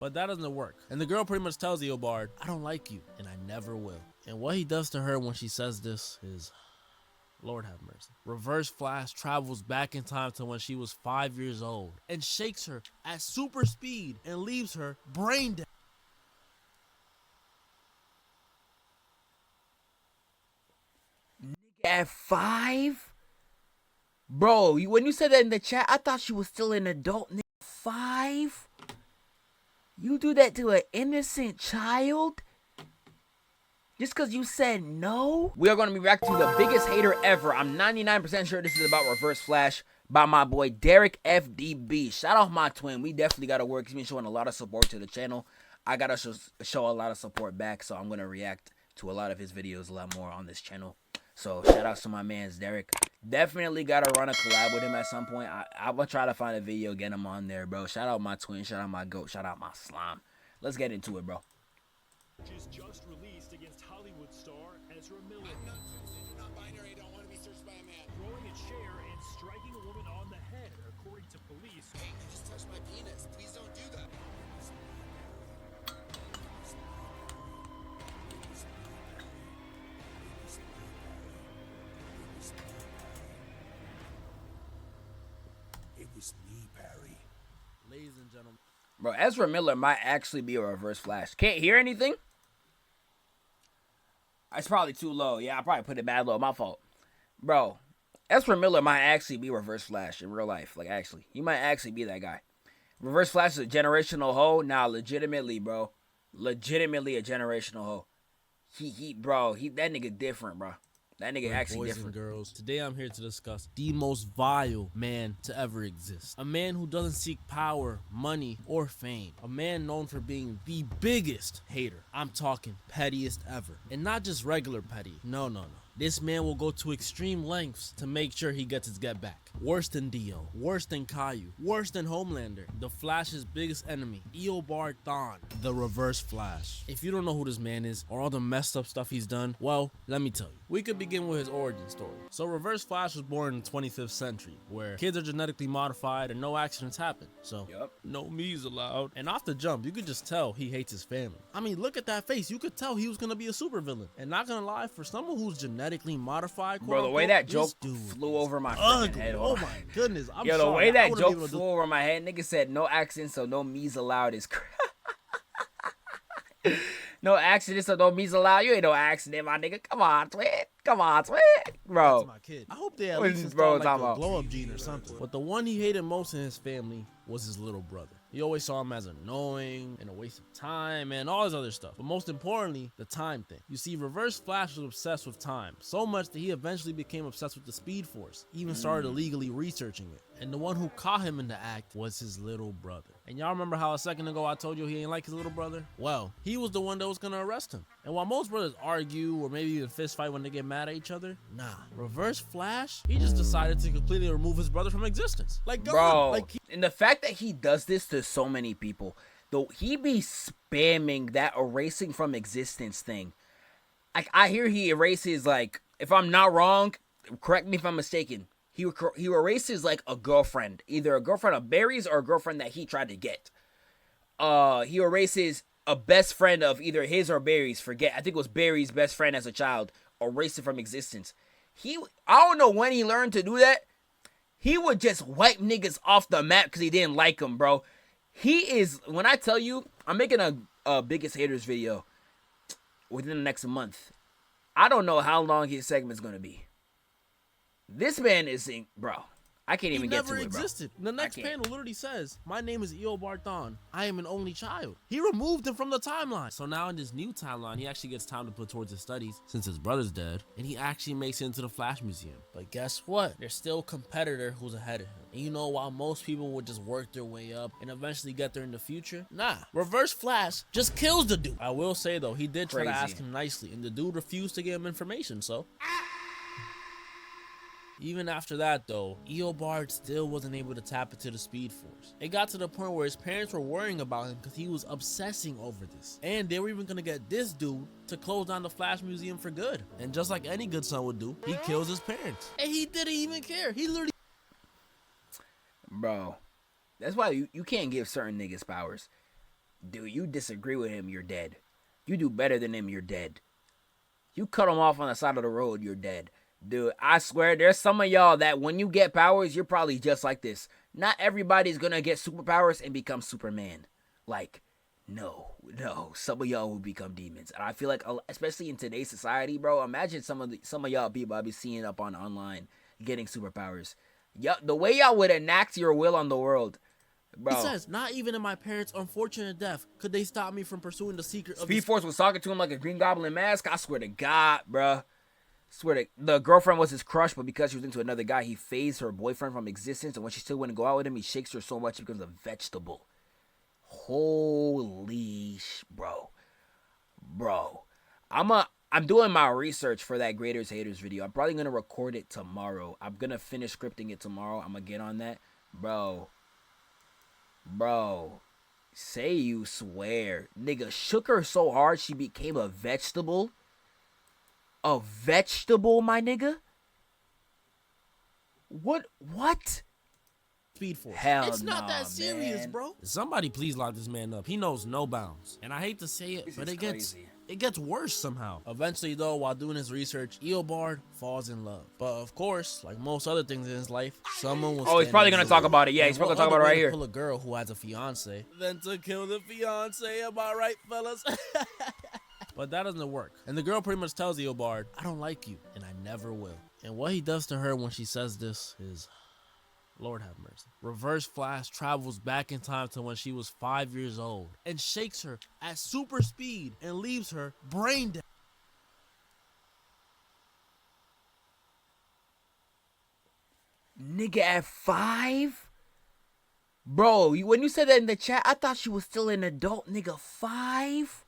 But that doesn't work. And the girl pretty much tells Eobard, I don't like you, and I never will. And what he does to her when she says this is, Lord have mercy. Reverse Flash travels back in time to when she was 5 years old and shakes her at super speed and leaves her brain dead. At 5? Bro, when you said that in the chat, I thought she was still an adult. Nigga, 5? You do that to an innocent child? Just because you said no? We are going to be reacting to the biggest hater ever. I'm 99% sure this is about Reverse Flash by my boy Derek FDB. Shout out my twin. We definitely got to work. He's been showing a lot of support to the channel. I got to show a lot of support back. So I'm going to react to a lot of his videos a lot more on this channel. So shout out to my man's Derek. Definitely got to run a collab with him at some point. I will try to find a video, get him on there, bro. Shout out my twin. Shout out my goat. Shout out my slime. Let's get into it, bro. Just released against Hollywood star Ezra Miller. I'm not non-binary. I don't want to be searched by a man. Throwing a chair and striking a woman on the head, according to police. Hey, you just touched my penis. Please don't do that. It was me, Barry. Ladies and gentlemen. Bro, Ezra Miller might actually be a Reverse Flash. Can't hear anything? It's probably too low. Yeah, I probably put it bad low. My fault. Bro, Ezra Miller might actually be Reverse Flash in real life. Like, actually. He might actually be that guy. Reverse Flash is a generational hoe? Nah, legitimately, bro. Legitimately a generational hoe. Bro, that nigga different, bro. That nigga actually boys different. And girls, today I'm here to discuss the most vile man to ever exist. A man who doesn't seek power, money, or fame. A man known for being the biggest hater. I'm talking pettiest ever. And not just regular petty. No. This man will go to extreme lengths to make sure he gets his get back. Worse than Dio, worse than Caillou, worse than Homelander. The Flash's biggest enemy, Eobard Thawne, the Reverse Flash. If you don't know who this man is or all the messed up stuff he's done, well, let me tell you. We could begin with his origin story. So Reverse Flash was born in the 25th century, where kids are genetically modified and no accidents happen. So, no me's allowed. And off the jump, you could just tell he hates his family. I mean, look at that face. You could tell he was gonna be a supervillain. And not gonna lie, for someone who's genetically modified, bro, the way that joke flew over my fucking head. Oh my goodness. I'm Yo, the sorry. way that joke flew over my head, nigga said no accidents, so no me's allowed is no accidents, so no me's allowed. You ain't no accident, my nigga. Come on, twin. Bro. That's my kid. I hope they at least installed like a glow-up gene or something. But the one he hated most in his family was his little brother. He always saw him as annoying and a waste of time and all this other stuff. But most importantly, the time thing. You see, Reverse Flash was obsessed with time, so much that he eventually became obsessed with the Speed Force, even started illegally researching it. And the one who caught him in the act was his little brother. And y'all remember how a second ago I told you he ain't like his little brother? Well, he was the one that was gonna arrest him. And while most brothers argue or maybe even fist fight when they get mad at each other, nah. Reverse Flash, he just decided to completely remove his brother from existence. Like, bro, like and the fact that he does this to so many people, though, he be spamming that erasing from existence thing. Like, I hear he erases, like, if I'm not wrong, correct me if I'm mistaken, he erases like a girlfriend, either a girlfriend of Barry's or a girlfriend that he tried to get. He erases a best friend of either his or Barry's. Forget, I think it was Barry's best friend as a child. Erase it from existence. I don't know when he learned to do that. He would just wipe niggas off the map because he didn't like them, bro. He is, when I tell you, I'm making a biggest haters video within the next month. I don't know how long his segment's gonna be. This man is, bro, I can't even get to it, bro. He never existed. The next panel literally says, my name is Eobard Thawne. I am an only child. He removed him from the timeline. So now in this new timeline, he actually gets time to put towards his studies since his brother's dead. And he actually makes it into the Flash Museum. But guess what? There's still a competitor who's ahead of him. And you know, while most people would just work their way up and eventually get there in the future, nah. Reverse Flash just kills the dude. I will say though, he did try to ask him nicely. And the dude refused to give him information, so... Even after that though, Eobard still wasn't able to tap into the Speed Force. It got to the point where his parents were worrying about him because he was obsessing over this. And they were even gonna get this dude to close down the Flash Museum for good. And just like any good son would do, he kills his parents. And he didn't even care. He literally... Bro, that's why you can't give certain niggas powers. Dude, you disagree with him, you're dead. You do better than him, you're dead. You cut him off on the side of the road, you're dead. Dude, I swear, there's some of y'all that when you get powers, you're probably just like this. Not everybody's gonna get superpowers and become Superman. Like, no. Some of y'all will become demons. And I feel like, especially in today's society, bro, imagine some of y'all people I be seeing up on online getting superpowers. The way y'all would enact your will on the world. Bro. He says, not even in my parents' unfortunate death could they stop me from pursuing the secret of Speed Force was talking to him like a Green Goblin mask. I swear to God, bruh. The girlfriend was his crush, but because she was into another guy, he phased her boyfriend from existence. And when she still wouldn't go out with him, he shakes her so much she becomes a vegetable. Holy bro. I'm doing my research for that Graders Haters video. I'm probably gonna record it tomorrow. I'm gonna finish scripting it tomorrow. I'm gonna get on that, bro. Say you swear. Nigga shook her so hard she became a vegetable. A vegetable, my nigga? What? Speed Force. Hell it's not that serious, man. bro. Somebody please lock this man up. He knows no bounds. And I hate to say it, but it gets worse somehow. Eventually, though, while doing his research, Eobard falls in love. But of course, like most other things in his life, someone will. Oh, he's probably gonna talk about it. Yeah, he's probably gonna talk about it right here. Pull a girl who has a fiance, then to kill the fiance. Am I right, fellas? But that doesn't work. And the girl pretty much tells Eobard, I don't like you, and I never will. And what he does to her when she says this is, Lord have mercy. Reverse Flash travels back in time to when she was 5 years old and shakes her at super speed and leaves her brain dead. Nigga at 5? Bro, when you said that in the chat, I thought she was still an adult. Nigga, 5?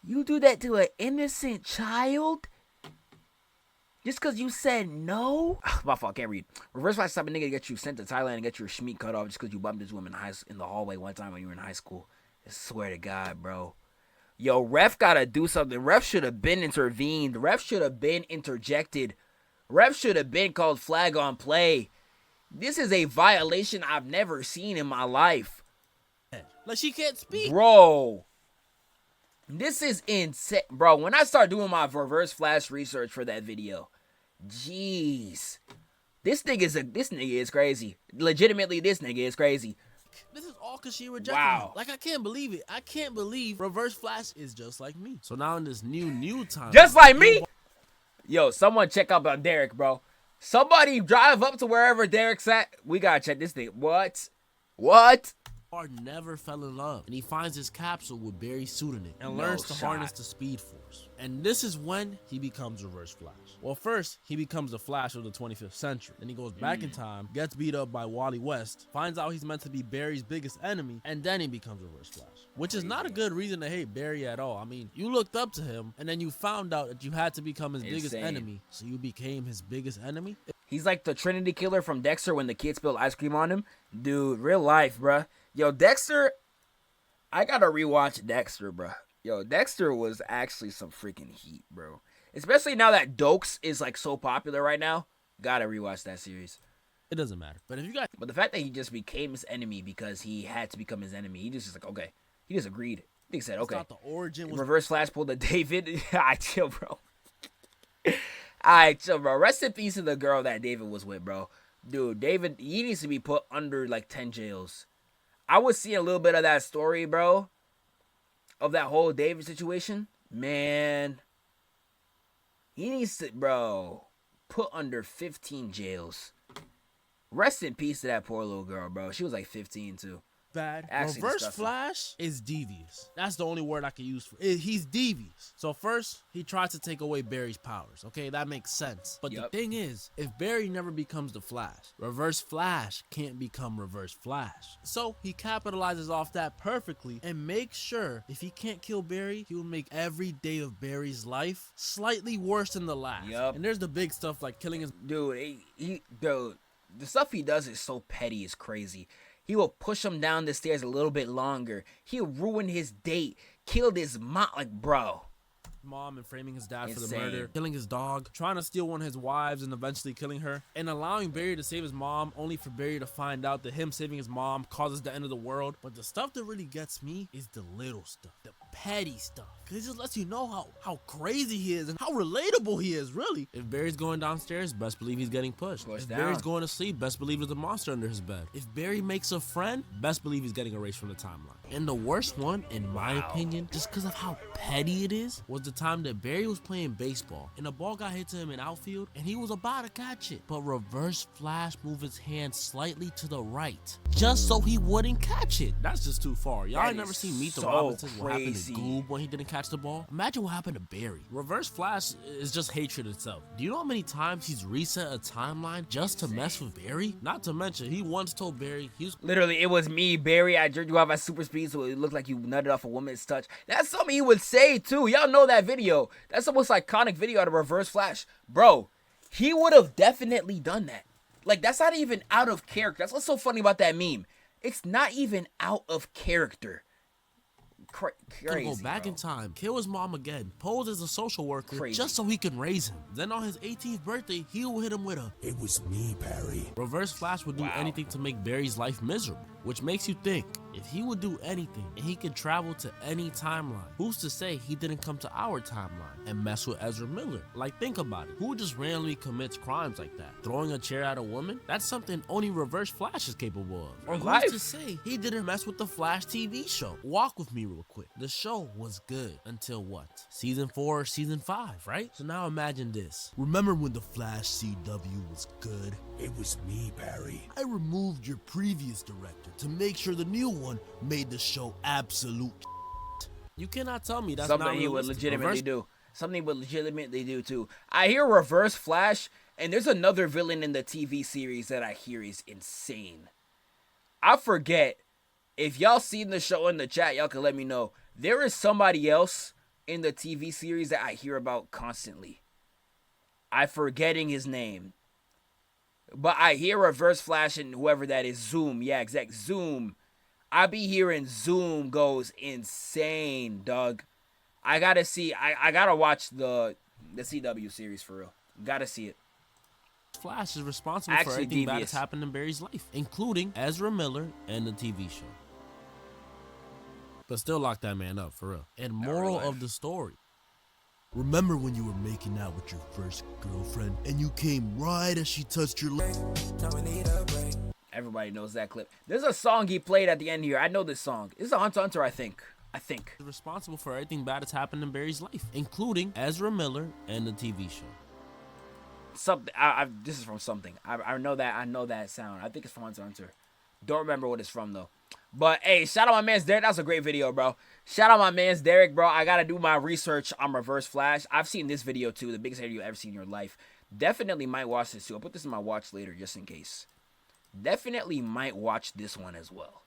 You do that to an innocent child? Just because you said no? My fault, can't read. Reverse Flash type of nigga to get you sent to Thailand and get your schmeat cut off just because you bumped into him in the hallway one time when you were in high school. I swear to God, bro. Yo, ref gotta do something. Ref should have been intervened. Ref should have been interjected. Ref should have been called flag on play. This is a violation I've never seen in my life. Like she can't speak. Bro. This is insane. Bro, when I start doing my Reverse Flash research for that video, jeez. This nigga is crazy. Legitimately, this nigga is crazy. This is all because she rejected me. Like, I can't believe it. I can't believe Reverse Flash is just like me. So now in this new time. Just like me? Yo, someone check out on Derek, bro. Somebody drive up to wherever Derek's at. We gotta check this thing. What? Eobard never fell in love, and he finds his capsule with Barry's suit in it and learns to harness the Speed Force. And this is when he becomes Reverse Flash. Well, first, he becomes the Flash of the 25th century. Then he goes back in time, gets beat up by Wally West, finds out he's meant to be Barry's biggest enemy, and then he becomes Reverse Flash. Which is not a good reason to hate Barry at all. I mean, you looked up to him, and then you found out that you had to become his biggest enemy, so you became his biggest enemy? He's like the Trinity killer from Dexter when the kid spilled ice cream on him. Dude, real life, bruh. Yo, Dexter, I gotta rewatch Dexter, bruh. Yo, Dexter was actually some freaking heat, bro. Especially now that Dokes is like so popular right now. Gotta rewatch that series. It doesn't matter. But if you guys... But the fact that he just became his enemy because he had to become his enemy, he just like, okay. He just agreed. He said, okay. The origin was... Reverse Flash pulled a David. I chill, bro. Alright, chill, bro. Rest in peace to the girl that David was with, bro. Dude, David, he needs to be put under like 10 jails. I was seeing a little bit of that story, bro. Of that whole David situation. Man. He needs to, bro, put under 15 jails. Rest in peace to that poor little girl, bro. She was like 15, too. Bad. Actually Reverse disgusting. Flash is devious. That's the only word I can use for it. He's devious. So first, he tries to take away Barry's powers. Okay, that makes sense. But the thing is, if Barry never becomes the Flash, Reverse Flash can't become Reverse Flash. So he capitalizes off that perfectly and makes sure if he can't kill Barry, he will make every day of Barry's life slightly worse than the last. And there's the big stuff like killing his... Dude, dude, the stuff he does is so petty, it's crazy. He will push him down the stairs a little bit longer. He'll ruin his date. Killed his mom. Like, bro. mom and framing his dad for the Insane. murder, killing his dog, trying to steal one of his wives and eventually killing her, and allowing Barry to save his mom only for Barry to find out that him saving his mom causes the end of the world. But the stuff that really gets me is the little stuff, the petty stuff, because it just lets you know how crazy he is and how relatable he is, really. If Barry's going downstairs, best believe he's getting pushed. If Barry's going to sleep, best believe there's a monster under his bed. If Barry makes a friend, best believe he's getting erased from the timeline. And the worst one, in my opinion, just because of how petty it is, was the time that Barry was playing baseball and a ball got hit to him in outfield and he was about to catch it, but Reverse Flash moved his hand slightly to the right just so he wouldn't catch it. That's just too far. Y'all ain't never seen Meet the Robinsons, what happened to Goob when he didn't catch the ball? Imagine what happened to Barry. Reverse Flash is just hatred itself. Do you know how many times he's reset a timeline just to mess with Barry? Not to mention, he once told Barry he was literally, it was me, Barry. I jerked you off at super speed, so it looked like you nutted off a woman's touch. That's something he would say too. Y'all know that video. That's the most iconic video out of Reverse Flash, bro. He would have definitely done that. Like, that's not even out of character. That's what's so funny about that meme. It's not even out of character. Crazy, go back in time, kill his mom again, pose as a social worker just so he can raise him. Then on his 18th birthday, he will hit him with a It was me, Barry. Reverse Flash would do anything to make Barry's life miserable, which makes you think, if he would do anything and he could travel to any timeline, who's to say he didn't come to our timeline and mess with Ezra Miller? Like, think about it. Who just randomly commits crimes like that? Throwing a chair at a woman? That's something only Reverse Flash is capable of. Or who's to say he didn't mess with the Flash TV show? Walk with me real quick. The show was good until what? Season 4 or season 5, right? So now imagine this. Remember when the Flash CW was good? It was me, Barry. I removed your previous director to make sure the new one made the show absolute. You cannot tell me that's something not he would realistic. legitimately do. Something he would legitimately do too. I hear Reverse Flash, and there's another villain in the TV series that I hear is insane. I forget. If y'all seen the show in the chat, y'all can let me know. There is somebody else in the TV series that I hear about constantly. I'm forgetting his name. But I hear Reverse Flash and whoever that is, Zoom. Yeah, exact. Zoom. I be hearing Zoom goes insane, dog. I gotta see. I gotta watch the CW series for real. Gotta see it. Flash is responsible for everything bad that's happened in Barry's life, including Ezra Miller and the TV show. But still lock that man up, for real. And moral of the story. Remember when you were making out with your first girlfriend and you came right as she touched your leg? Everybody knows that clip. There's a song he played at the end here. I know this song. This is a Hunter x Hunter, I think. Responsible for everything bad that's happened in Barry's life, including Ezra Miller and the TV show. Something. This is from something. I know that. I know that sound. I think it's from Hunter x Hunter. Don't remember what it's from though. But hey, shout out my man's Derek. That was a great video, bro. Shout out my man's Derek, bro. I gotta do my research on Reverse Flash. I've seen this video too. The biggest video you've ever seen in your life. Definitely might watch this too. I'll put this in my watch later just in case. Definitely might watch this one as well.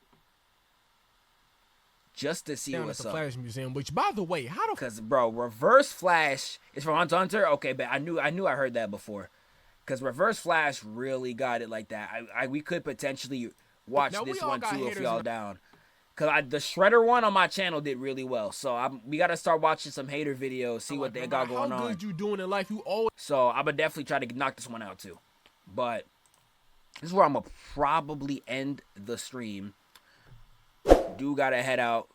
Just to see what's at the up. Flash Museum, which by the way, how the Cause bro, Reverse Flash is from Hunter x Hunter. Okay, but I knew I heard that before. Cause Reverse Flash really got it like that. We could potentially watch this one too if y'all down. Cause the Shredder one on my channel did really well. So we gotta start watching some hater videos, see what they got going on. How good you doing in life? You always. So I'm gonna definitely try to knock this one out too. But this is where I'm gonna probably end the stream. Do gotta head out.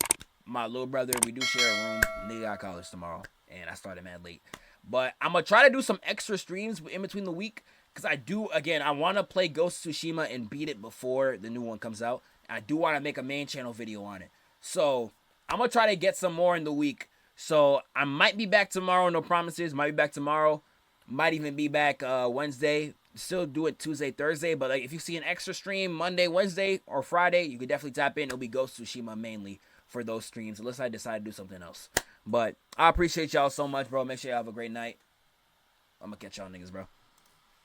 My little brother, we do share a room. Nigga got college tomorrow, and I started mad late. But I'm gonna try to do some extra streams in between the week. Because I want to play Ghost of Tsushima and beat it before the new one comes out. I do want to make a main channel video on it. So, I'm going to try to get some more in the week. So, I might be back tomorrow, no promises. Might be back tomorrow. Might even be back Wednesday. Still do it Tuesday, Thursday. But like, if you see an extra stream Monday, Wednesday, or Friday, you could definitely tap in. It'll be Ghost of Tsushima mainly for those streams. Unless I decide to do something else. But, I appreciate y'all so much, bro. Make sure y'all have a great night. I'm going to catch y'all niggas, bro.